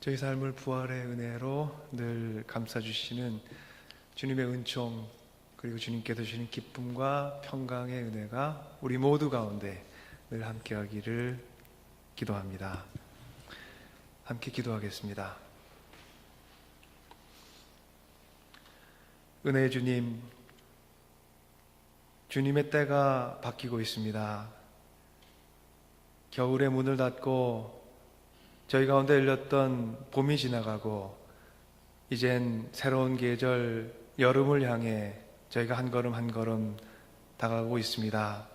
저희 삶을 부활의 은혜로 늘 감싸주시는 주님의 은총, 그리고 주님께서 주시는 기쁨과 평강의 은혜가 우리 모두 가운데 늘 함께하기를 기도합니다. 함께 기도하겠습니다. 은혜의 주님, 주님의 때가 바뀌고 있습니다. 겨울의 문을 닫고 저희 가운데 열렸던 봄이 지나가고 이젠 새로운 계절 여름을 향해 저희가 한 걸음 한 걸음 다가가고 있습니다.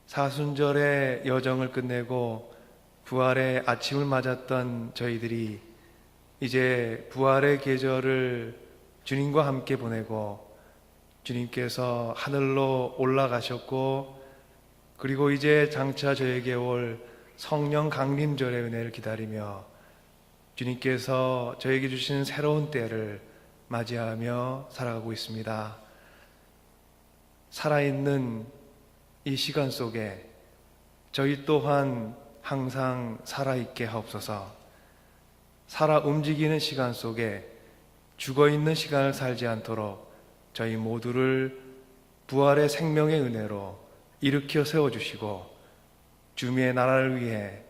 사순절의 여정을 끝내고 부활의 아침을 맞았던 저희들이 이제 부활의 계절을 주님과 함께 보내고 주님께서 하늘로 올라가셨고, 그리고 이제 장차 저에게 올 성령 강림절의 은혜를 기다리며 주님께서 저에게 주시는 새로운 때를 맞이하며 살아가고 있습니다. 살아있는 이 시간 속에 저희 또한 항상 살아있게 하옵소서. 살아 움직이는 시간 속에 죽어있는 시간을 살지 않도록 저희 모두를 부활의 생명의 은혜로 일으켜 세워주시고, 주님의 나라를 위해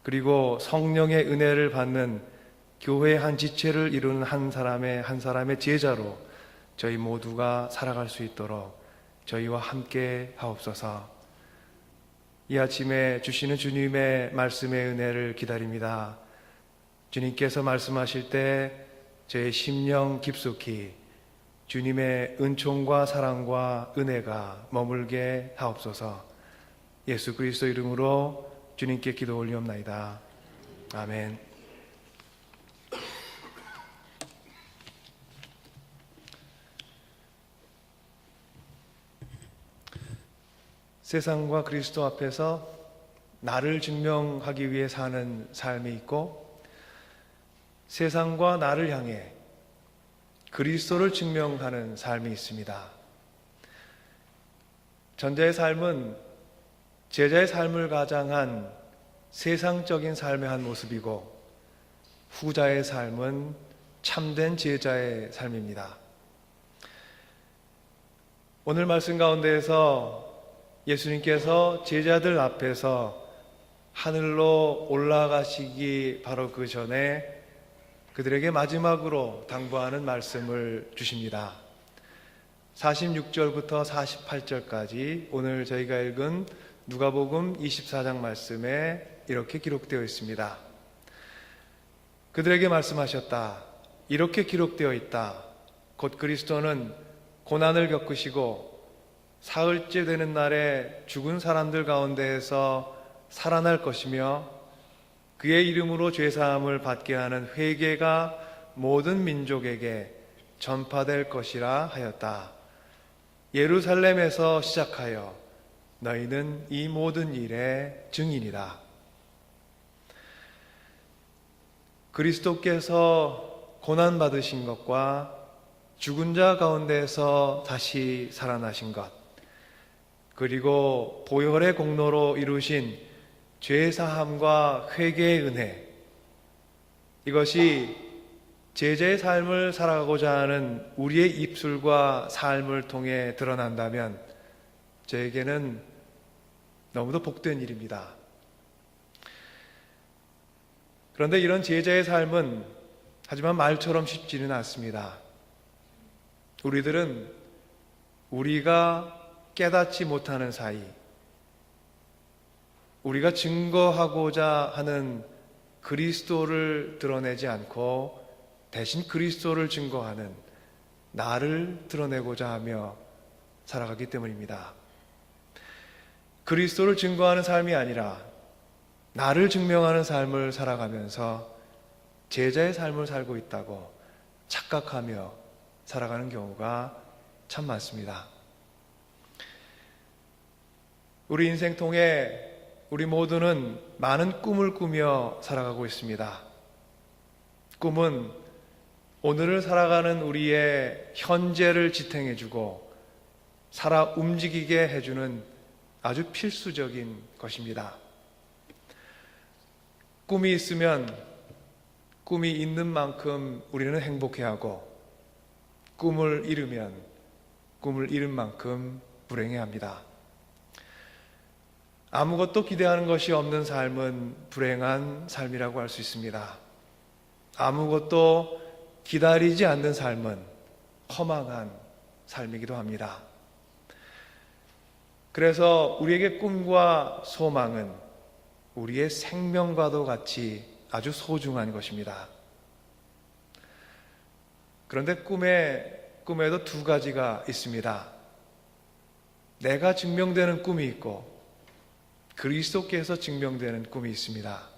그리고 성령의 은혜를 받는 교회의 한 지체를 이루는 한 사람의 제자로 저희 모두가 살아갈 수 있도록 저희와 함께 하옵소서. 이 아침에 주시는 주님의 말씀의 은혜를 기다립니다. 주님께서 말씀하실 때 저의 심령 깊숙이 주님의 은총과 사랑과 은혜가 머물게 하옵소서. 예수 그리스도 이름으로 주님께 기도 올리옵나이다. 아멘. 세상과 그리스도 앞에서 나를 증명하기 위해 사는 삶이 있고, 세상과 나를 향해 그리스도를 증명하는 삶이 있습니다. 전자의 삶은 제자의 삶을 가장한 세상적인 삶의 한 모습이고, 후자의 삶은 참된 제자의 삶입니다. 오늘 말씀 가운데에서 예수님께서 제자들 앞에서 하늘로 올라가시기 바로 그 전에 그들에게 마지막으로 당부하는 말씀을 주십니다. 46절부터 48절까지 오늘 저희가 읽은 누가복음 24장 말씀에 이렇게 기록되어 있습니다. 그들에게 말씀하셨다. 이렇게 기록되어 있다. 곧 그리스도는 고난을 겪으시고 사흘째 되는 날에 죽은 사람들 가운데에서 살아날 것이며, 그의 이름으로 죄사함을 받게 하는 회개가 모든 민족에게 전파될 것이라 하였다. 예루살렘에서 시작하여 너희는 이 모든 일의 증인이다. 그리스도께서 고난받으신 것과 죽은 자 가운데서 다시 살아나신 것, 그리고 보혈의 공로로 이루신 죄사함과 회개의 은혜, 이것이 제자의 삶을 살아가고자 하는 우리의 입술과 삶을 통해 드러난다면 저에게는 너무도 복된 일입니다. 그런데 이런 제자의 삶은 하지만 말처럼 쉽지는 않습니다. 우리들은 우리가 깨닫지 못하는 사이, 우리가 증거하고자 하는 그리스도를 드러내지 않고 대신 그리스도를 증거하는 나를 드러내고자 하며 살아가기 때문입니다. 그리스도를 증거하는 삶이 아니라 나를 증명하는 삶을 살아가면서 제자의 삶을 살고 있다고 착각하며 살아가는 경우가 참 많습니다. 우리 인생 통해 우리 모두는 많은 꿈을 꾸며 살아가고 있습니다. 꿈은 오늘을 살아가는 우리의 현재를 지탱해주고 살아 움직이게 해주는 아주 필수적인 것입니다. 꿈이 있으면 꿈이 있는 만큼 우리는 행복해하고 꿈을 잃으면 꿈을 잃은 만큼 불행해합니다. 아무것도 기대하는 것이 없는 삶은 불행한 삶이라고 할 수 있습니다. 아무것도 기다리지 않는 삶은 허망한 삶이기도 합니다. 그래서 우리에게 꿈과 소망은 우리의 생명과도 같이 아주 소중한 것입니다. 그런데 꿈에도 두 가지가 있습니다. 내가 증명되는 꿈이 있고 그리스도께서 증명되는 꿈이 있습니다.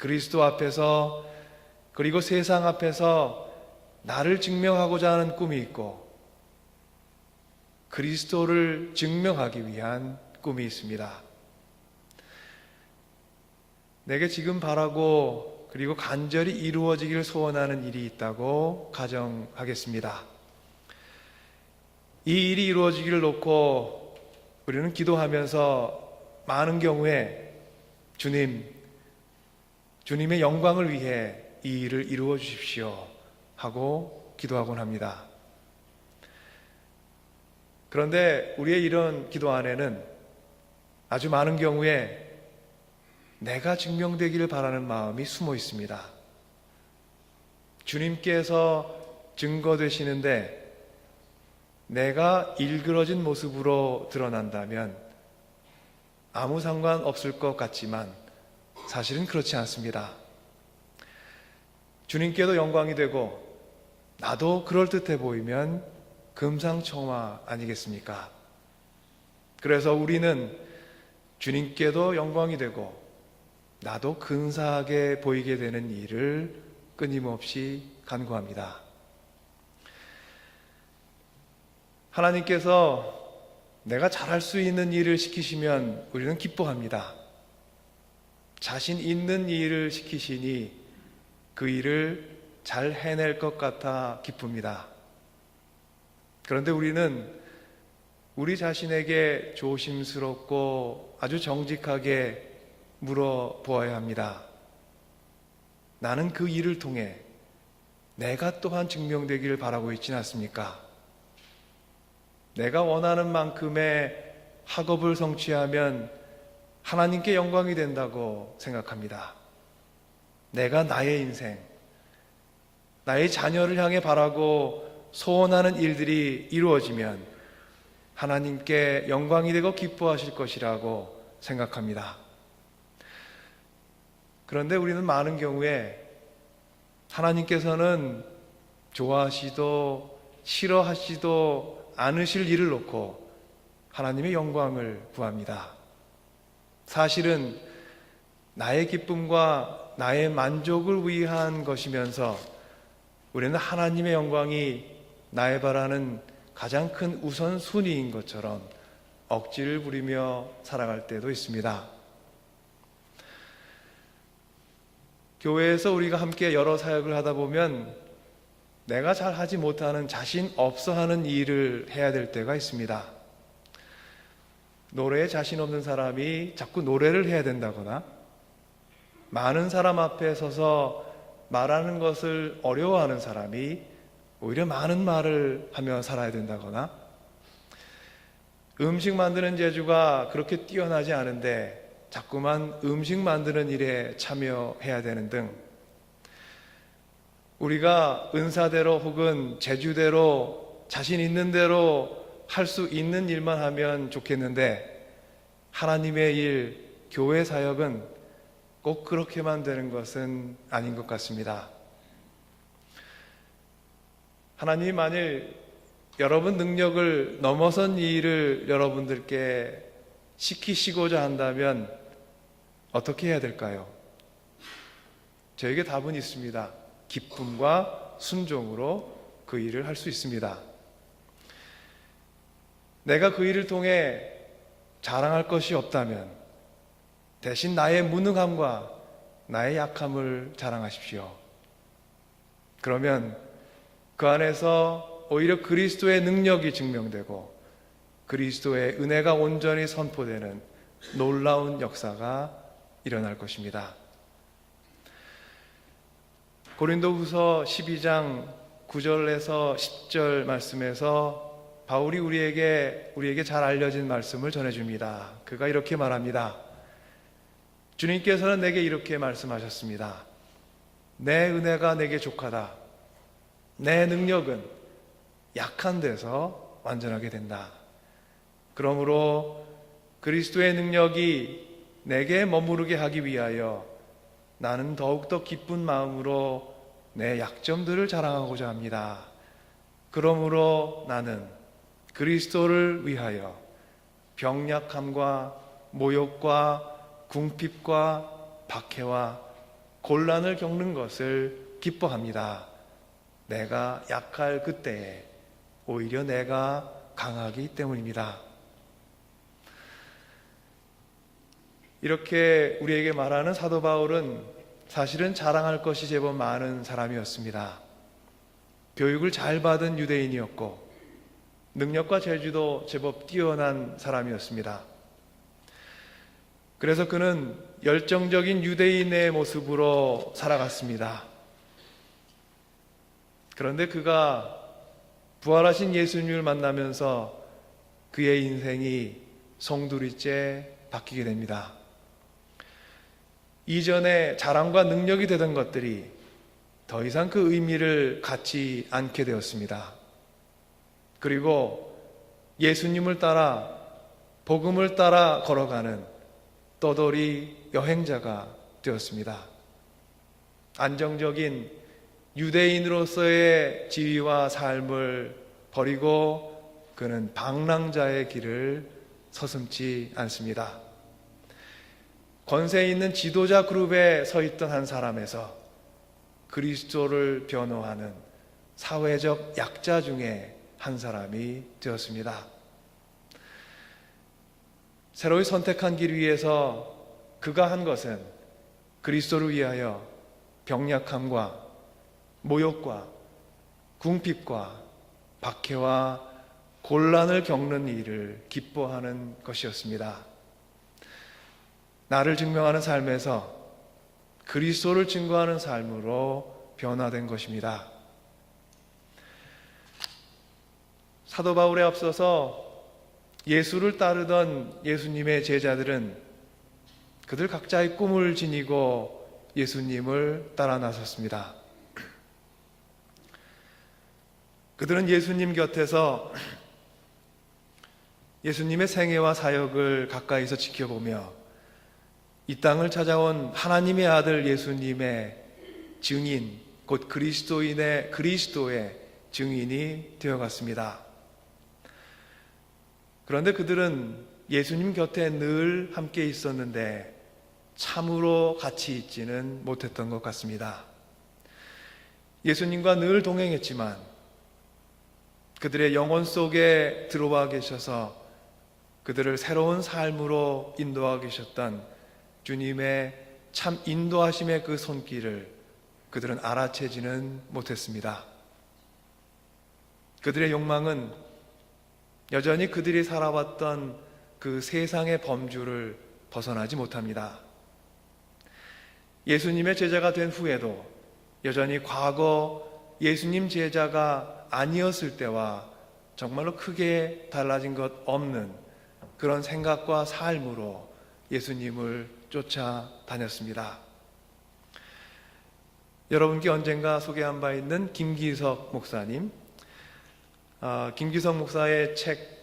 그리스도 앞에서 그리고 세상 앞에서 나를 증명하고자 하는 꿈이 있고 그리스도를 증명하기 위한 꿈이 있습니다. 내게 지금 바라고 그리고 간절히 이루어지기를 소원하는 일이 있다고 가정하겠습니다. 이 일이 이루어지기를 놓고 우리는 기도하면서 많은 경우에 주님의 영광을 위해 이 일을 이루어 주십시오 하고 기도하곤 합니다. 그런데 우리의 이런 기도 안에는 아주 많은 경우에 내가 증명되기를 바라는 마음이 숨어 있습니다. 주님께서 증거되시는데 내가 일그러진 모습으로 드러난다면 아무 상관없을 것 같지만 사실은 그렇지 않습니다. 주님께도 영광이 되고 나도 그럴듯해 보이면 금상첨화 아니겠습니까? 그래서 우리는 주님께도 영광이 되고 나도 근사하게 보이게 되는 일을 끊임없이 간구합니다. 하나님께서 내가 잘할 수 있는 일을 시키시면 우리는 기뻐합니다. 자신 있는 일을 시키시니 그 일을 잘 해낼 것 같아 기쁩니다. 그런데 우리는 우리 자신에게 조심스럽고 아주 정직하게 물어보아야 합니다. 나는 그 일을 통해 내가 또한 증명되기를 바라고 있지는 않습니까? 내가 원하는 만큼의 학업을 성취하면 하나님께 영광이 된다고 생각합니다. 내가 나의 인생, 나의 자녀를 향해 바라고 소원하는 일들이 이루어지면 하나님께 영광이 되고 기뻐하실 것이라고 생각합니다. 그런데 우리는 많은 경우에 하나님께서는 좋아하시도 싫어하시도 않으실 일을 놓고 하나님의 영광을 구합니다. 사실은 나의 기쁨과 나의 만족을 위한 것이면서 우리는 하나님의 영광이 나의 바라는 가장 큰 우선순위인 것처럼 억지를 부리며 살아갈 때도 있습니다. 교회에서 우리가 함께 여러 사역을 하다 보면 내가 잘 하지 못하는 자신 없어 하는 일을 해야 될 때가 있습니다. 노래에 자신 없는 사람이 자꾸 노래를 해야 된다거나 많은 사람 앞에 서서 말하는 것을 어려워하는 사람이 오히려 많은 말을 하며 살아야 된다거나 음식 만드는 재주가 그렇게 뛰어나지 않은데 자꾸만 음식 만드는 일에 참여해야 되는 등 우리가 은사대로 혹은 재주대로 자신 있는 대로 할 수 있는 일만 하면 좋겠는데 하나님의 일, 교회 사역은 꼭 그렇게만 되는 것은 아닌 것 같습니다. 하나님이 만일 여러분 능력을 넘어선 일을 여러분들께 시키시고자 한다면 어떻게 해야 될까요? 저에게 답은 있습니다. 기쁨과 순종으로 그 일을 할 수 있습니다. 내가 그 일을 통해 자랑할 것이 없다면 대신 나의 무능함과 나의 약함을 자랑하십시오. 그러면 그 안에서 오히려 그리스도의 능력이 증명되고 그리스도의 은혜가 온전히 선포되는 놀라운 역사가 일어날 것입니다. 고린도후서 12장 9절에서 10절 말씀에서 바울이 우리에게 잘 알려진 말씀을 전해줍니다. 그가 이렇게 말합니다. 주님께서는 내게 이렇게 말씀하셨습니다. 내 은혜가 내게 족하다. 내 능력은 약한 데서 완전하게 된다. 그러므로 그리스도의 능력이 내게 머무르게 하기 위하여 나는 더욱더 기쁜 마음으로 내 약점들을 자랑하고자 합니다. 그러므로 나는 그리스도를 위하여 병약함과 모욕과 궁핍과 박해와 곤란을 겪는 것을 기뻐합니다. 내가 약할 그때에 오히려 내가 강하기 때문입니다. 이렇게 우리에게 말하는 사도 바울은 사실은 자랑할 것이 제법 많은 사람이었습니다. 교육을 잘 받은 유대인이었고 능력과 재주도 제법 뛰어난 사람이었습니다. 그래서 그는 열정적인 유대인의 모습으로 살아갔습니다. 그런데 그가 부활하신 예수님을 만나면서 그의 인생이 송두리째 바뀌게 됩니다. 이전에 자랑과 능력이 되던 것들이 더 이상 그 의미를 갖지 않게 되었습니다. 그리고 예수님을 따라 복음을 따라 걸어가는 떠돌이 여행자가 되었습니다. 안정적인 유대인으로서의 지위와 삶을 버리고 그는 방랑자의 길을 서슴지 않습니다. 권세 있는 지도자 그룹에 서 있던 한 사람에서 그리스도를 변호하는 사회적 약자 중에 한 사람이 되었습니다. 새로이 선택한 길 위에서 그가 한 것은 그리스도를 위하여 병약함과 모욕과 궁핍과 박해와 곤란을 겪는 일을 기뻐하는 것이었습니다. 나를 증명하는 삶에서 그리스도를 증거하는 삶으로 변화된 것입니다. 사도 바울에 앞서서 예수를 따르던 예수님의 제자들은 그들 각자의 꿈을 지니고 예수님을 따라 나섰습니다. 그들은 예수님 곁에서 예수님의 생애와 사역을 가까이서 지켜보며 이 땅을 찾아온 하나님의 아들 예수님의 증인, 곧 그리스도의 증인이 되어갔습니다. 그런데 그들은 예수님 곁에 늘 함께 있었는데 참으로 같이 있지는 못했던 것 같습니다. 예수님과 늘 동행했지만 그들의 영혼 속에 들어와 계셔서 그들을 새로운 삶으로 인도하고 계셨던 주님의 참 인도하심의 그 손길을 그들은 알아채지는 못했습니다. 그들의 욕망은 여전히 그들이 살아왔던 그 세상의 범주를 벗어나지 못합니다. 예수님의 제자가 된 후에도 여전히 과거 예수님 제자가 아니었을 때와 정말로 크게 달라진 것 없는 그런 생각과 삶으로 예수님을 쫓아다녔습니다. 여러분께 언젠가 소개한 바 있는 김기석 목사님, 김기석 목사의 책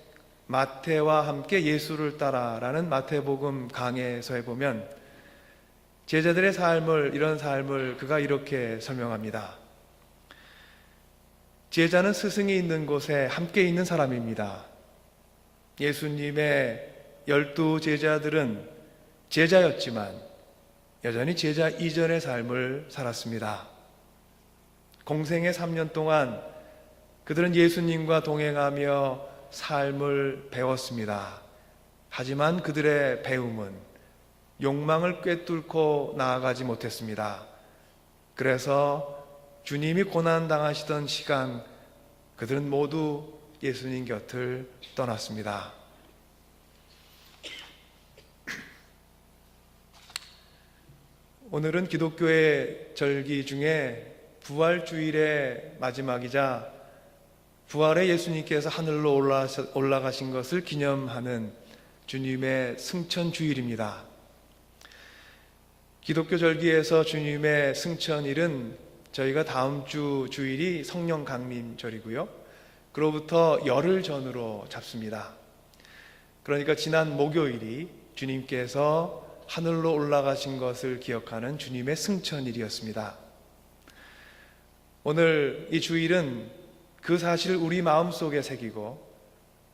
마태와 함께 예수를 따라라는 마태복음 강해서에 보면 제자들의 삶을, 이런 삶을 그가 이렇게 설명합니다. 제자는 스승이 있는 곳에 함께 있는 사람입니다. 예수님의 12 제자들은 제자였지만 여전히 제자 이전의 삶을 살았습니다. 공생의 3년 동안 그들은 예수님과 동행하며 삶을 배웠습니다. 하지만 그들의 배움은 욕망을 꿰뚫고 나아가지 못했습니다. 그래서 주님이 고난당하시던 시간 그들은 모두 예수님 곁을 떠났습니다. 오늘은 기독교의 절기 중에 부활주일의 마지막이자 부활의 예수님께서 하늘로 올라가신 것을 기념하는 주님의 승천주일입니다. 기독교 절기에서 주님의 승천일은 저희가 다음 주 주일이 성령 강림절이고요. 그로부터 열흘 전으로 잡습니다. 그러니까 지난 목요일이 주님께서 하늘로 올라가신 것을 기억하는 주님의 승천일이었습니다. 오늘 이 주일은 그 사실을 우리 마음속에 새기고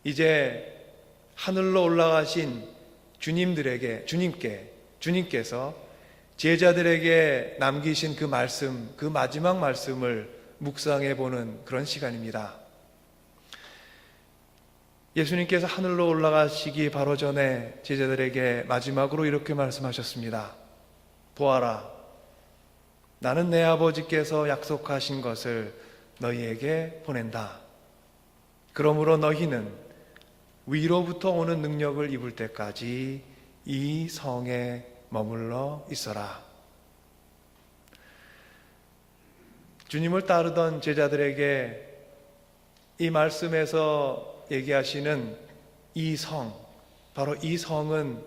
이제 하늘로 올라가신 주님께서 제자들에게 남기신 그 말씀, 그 마지막 말씀을 묵상해 보는 그런 시간입니다. 예수님께서 하늘로 올라가시기 바로 전에 제자들에게 마지막으로 이렇게 말씀하셨습니다. 보아라, 나는 내 아버지께서 약속하신 것을 너희에게 보낸다. 그러므로 너희는 위로부터 오는 능력을 입을 때까지 이 성에 머물러 있어라. 주님을 따르던 제자들에게 이 말씀에서 얘기하시는 이 성, 바로 이 성은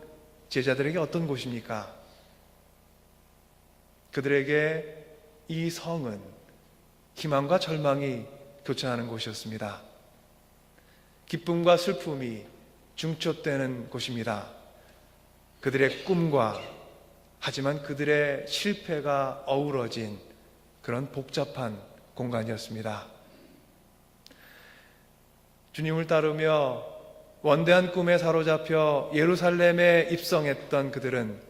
제자들에게 어떤 곳입니까? 그들에게 이 성은 희망과 절망이 교차하는 곳이었습니다. 기쁨과 슬픔이 중첩되는 곳입니다. 그들의 꿈과 하지만 그들의 실패가 어우러진 그런 복잡한 공간이었습니다. 주님을 따르며 원대한 꿈에 사로잡혀 예루살렘에 입성했던 그들은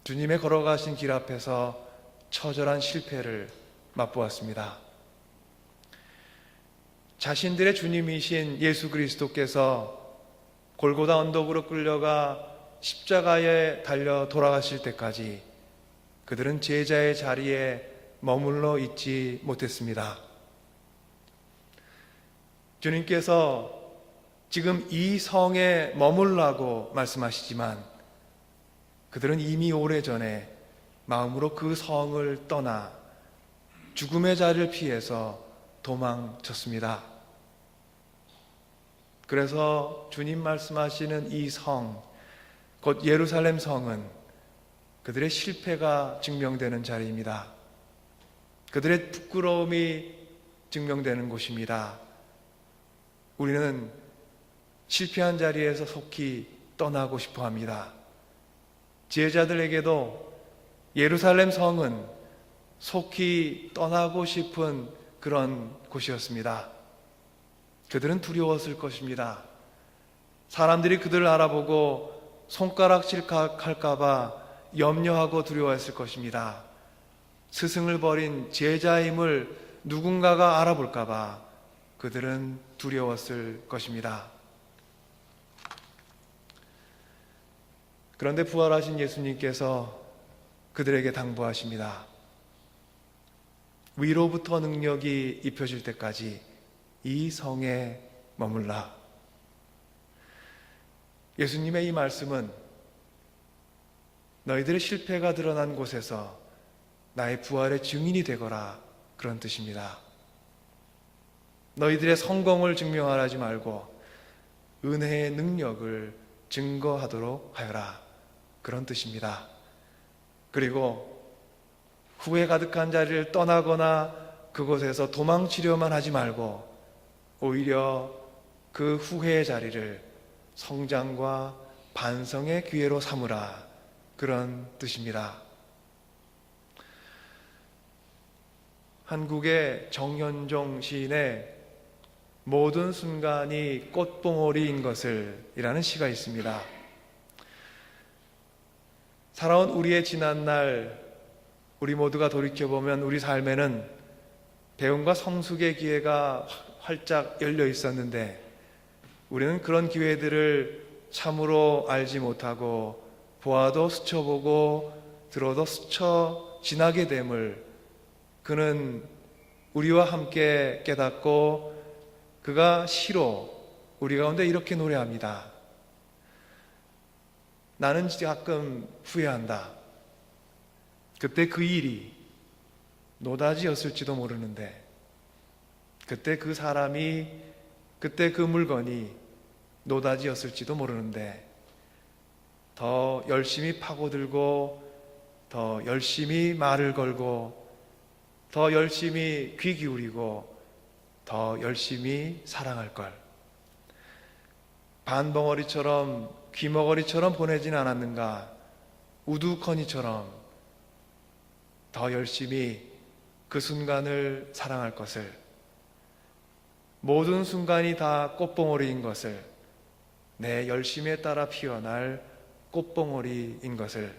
주님의 걸어가신 길 앞에서 처절한 실패를 맛보았습니다. 자신들의 주님이신 예수 그리스도께서 골고다 언덕으로 끌려가 십자가에 달려 돌아가실 때까지 그들은 제자의 자리에 머물러 있지 못했습니다. 주님께서 지금 이 성에 머물라고 말씀하시지만 그들은 이미 오래전에 마음으로 그 성을 떠나 죽음의 자리를 피해서 도망쳤습니다. 그래서 주님 말씀하시는 이 성, 곧 예루살렘 성은 그들의 실패가 증명되는 자리입니다. 그들의 부끄러움이 증명되는 곳입니다. 우리는 실패한 자리에서 속히 떠나고 싶어 합니다. 제자들에게도 예루살렘 성은 속히 떠나고 싶은 그런 곳이었습니다. 그들은 두려웠을 것입니다. 사람들이 그들을 알아보고 손가락질 할까봐 염려하고 두려워했을 것입니다. 스승을 버린 제자임을 누군가가 알아볼까봐 그들은 두려웠을 것입니다. 그런데 부활하신 예수님께서 그들에게 당부하십니다. 위로부터 능력이 입혀질 때까지 이 성에 머물라. 예수님의 이 말씀은 너희들의 실패가 드러난 곳에서 나의 부활의 증인이 되거라, 그런 뜻입니다. 너희들의 성공을 증명하지 말고 은혜의 능력을 증거하도록 하여라, 그런 뜻입니다. 그리고 후회 가득한 자리를 떠나거나 그곳에서 도망치려만 하지 말고 오히려 그 후회의 자리를 성장과 반성의 기회로 삼으라, 그런 뜻입니다. 한국의 정현종 시인의 모든 순간이 꽃봉오리인 것을 이라는 시가 있습니다. 살아온 우리의 지난날, 우리 모두가 돌이켜보면 우리 삶에는 배움과 성숙의 기회가 활짝 열려 있었는데 우리는 그런 기회들을 참으로 알지 못하고 보아도 스쳐보고 들어도 스쳐 지나게 됨을 그는 우리와 함께 깨닫고 그가 시로 우리 가운데 이렇게 노래합니다. 나는 가끔 후회한다. 그때 그 일이 노다지였을지도 모르는데, 그때 그 사람이, 그때 그 물건이 노다지였을지도 모르는데, 더 열심히 파고들고, 더 열심히 말을 걸고, 더 열심히 귀 기울이고, 더 열심히 사랑할 걸. 반벙어리처럼, 귀머거리처럼 보내진 않았는가? 우두커니처럼 더 열심히 그 순간을 사랑할 것을, 모든 순간이 다 꽃봉오리인 것을, 내 열심에 따라 피어날 꽃봉오리인 것을.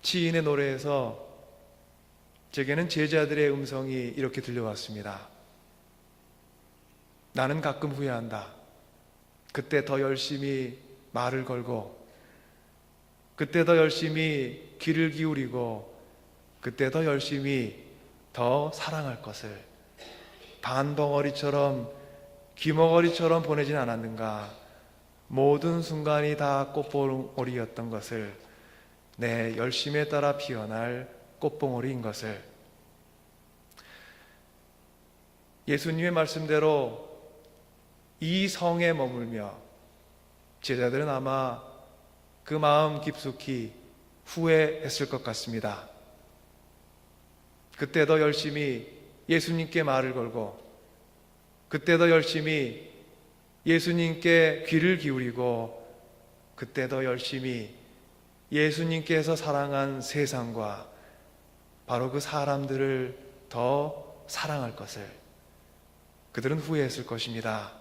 시인의 노래에서 제게는 제자들의 음성이 이렇게 들려왔습니다. 나는 가끔 후회한다. 그때 더 열심히 말을 걸고, 그때 더 열심히 귀를 기울이고, 그때 더 열심히 더 사랑할 것을. 반벙어리처럼, 귀머거리처럼 보내진 않았는가? 모든 순간이 다 꽃봉오리였던 것을, 내 열심에 따라 피어날 꽃봉오리인 것을. 예수님의 말씀대로 이 성에 머물며 제자들은 아마 그 마음 깊숙이 후회했을 것 같습니다. 그때 더 열심히 예수님께 말을 걸고, 그때 더 열심히 예수님께 귀를 기울이고, 그때 더 열심히 예수님께서 사랑한 세상과 바로 그 사람들을 더 사랑할 것을 그들은 후회했을 것입니다.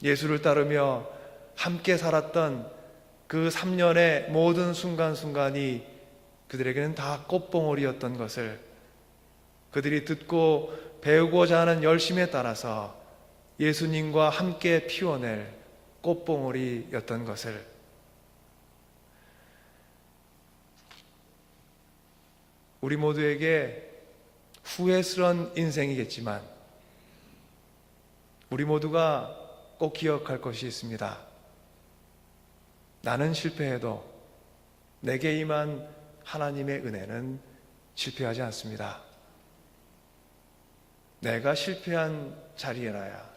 예수를 따르며 함께 살았던 그 3년의 모든 순간순간이 그들에게는 다 꽃봉오리였던 것을, 그들이 듣고 배우고자 하는 열심에 따라서 예수님과 함께 피워낼 꽃봉오리였던 것을. 우리 모두에게 후회스러운 인생이겠지만 우리 모두가 꼭 기억할 것이 있습니다. 나는 실패해도 내게 임한 하나님의 은혜는 실패하지 않습니다. 내가 실패한 자리에나야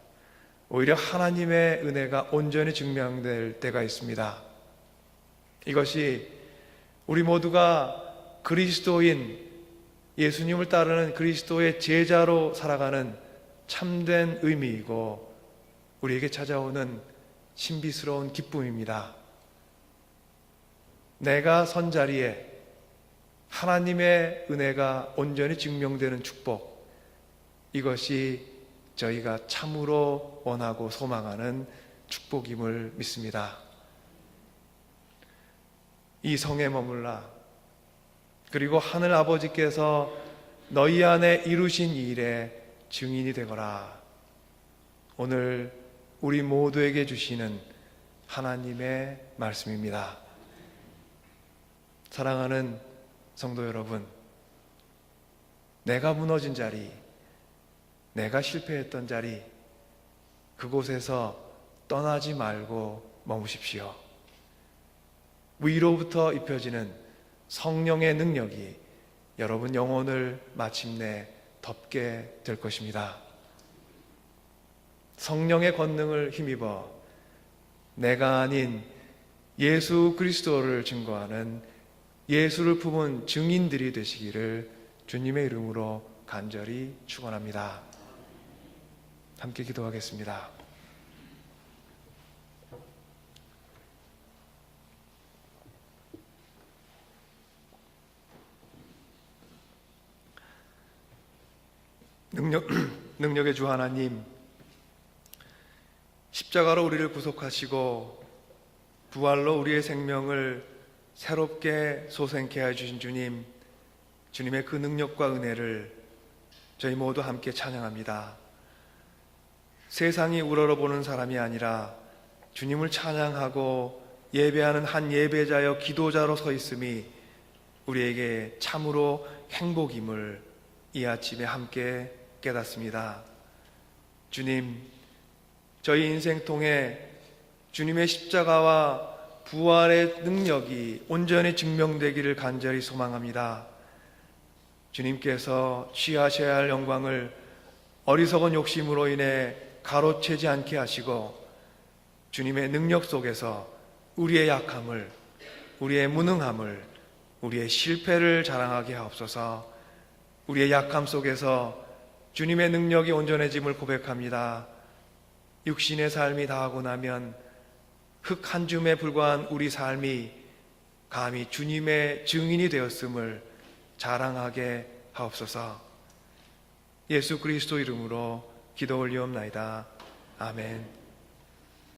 오히려 하나님의 은혜가 온전히 증명될 때가 있습니다. 이것이 우리 모두가 그리스도인, 예수님을 따르는 그리스도의 제자로 살아가는 참된 의미이고 우리에게 찾아오는 신비스러운 기쁨입니다. 내가 선 자리에 하나님의 은혜가 온전히 증명되는 축복, 이것이 저희가 참으로 원하고 소망하는 축복임을 믿습니다. 이 성에 머물라, 그리고 하늘 아버지께서 너희 안에 이루신 일에 증인이 되거라. 오늘 우리 모두에게 주시는 하나님의 말씀입니다. 사랑하는 성도 여러분, 내가 무너진 자리, 내가 실패했던 자리, 그곳에서 떠나지 말고 머무십시오. 위로부터 입혀지는 성령의 능력이 여러분 영혼을 마침내 덮게 될 것입니다. 성령의 권능을 힘입어 내가 아닌 예수 그리스도를 증거하는 예수를 품은 증인들이 되시기를 주님의 이름으로 간절히 축원합니다. 함께 기도하겠습니다. 능력의 주 하나님, 십자가로 우리를 구속하시고 부활로 우리의 생명을 새롭게 소생케 해주신 주님, 주님의 그 능력과 은혜를 저희 모두 함께 찬양합니다. 세상이 우러러보는 사람이 아니라 주님을 찬양하고 예배하는 한 예배자여 기도자로 서 있음이 우리에게 참으로 행복임을 이 아침에 함께 깨닫습니다. 주님, 저희 인생 통해 주님의 십자가와 부활의 능력이 온전히 증명되기를 간절히 소망합니다. 주님께서 취하셔야 할 영광을 어리석은 욕심으로 인해 가로채지 않게 하시고 주님의 능력 속에서 우리의 약함을, 우리의 무능함을, 우리의 실패를 자랑하게 하옵소서. 우리의 약함 속에서 주님의 능력이 온전해짐을 고백합니다. 육신의 삶이 다하고 나면 흙 한 줌에 불과한 우리 삶이 감히 주님의 증인이 되었음을 자랑하게 하옵소서. 예수 그리스도 이름으로 기도 올리옵나이다. 아멘.